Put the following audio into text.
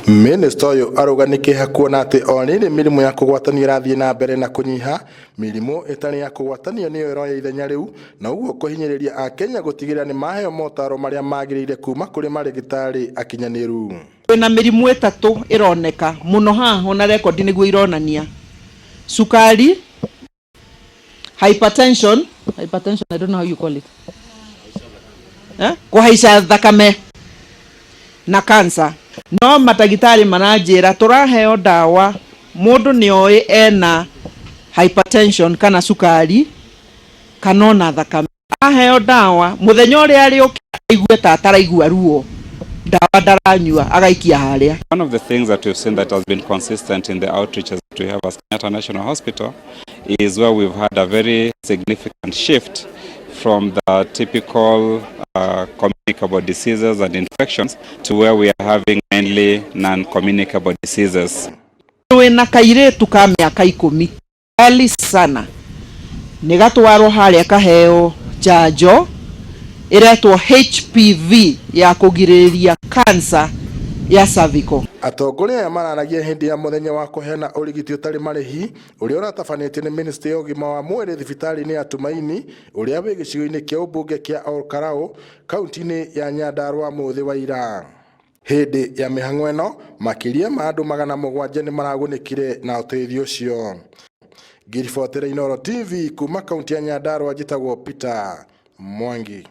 Minister uyu aruganike hakuona ati onire mirimu ya kugwatanio irathie na mbere na kunyiha. Mirimu itari ya kugwatanio niyo iroya ithenya riu na uguo kuhinyiriria a Kenya gutigirira ni maheo motaro maria magirire kuuma kuri marigitari akinyaniru. Na mirimu itatu ironeka muno haha ona record niguo ironania: Cukari, hypertension, I don't know how you call it, kuhaica thakame na cancer. No ndagitari mananjira turaheo dawa mundu nioi ena hypertension kana cukari kana na thakame, aheo dawa muthenya uri ari ukigwe ta taraigua ruo dawa daranyua agaikia haria. One of the things that we've seen that has been consistent in the outreaches that we have as Kenyatta National Hospital is where we've had a very significant shift from the typical communicable diseases and infections to where we are having mainly non-communicable diseases. Wena kairetu ka miaka 10 ali sana nigatwaro haria kaheo janjo iretwo HPV ya kugiririria cancer ya cervical. Atongoria ya mararagia hindi ya muthenya wa kuheana urigiti utari marihi uria uratafanitio ni Ministry ya ugima wa mwiri thibitari ni ya Tumaini uria wi gicigo-ini kia ubunge kia Olkarau kaunti-ini ya Nyandarua muthi wa ira. Hindi ya mihang'o ino makiria ma andu 700 ni maragunikire na uteithio ucio. Ngiribotera Inooro TV kuma kaunti ya Nyandarua njitagwo Peter Mwangi.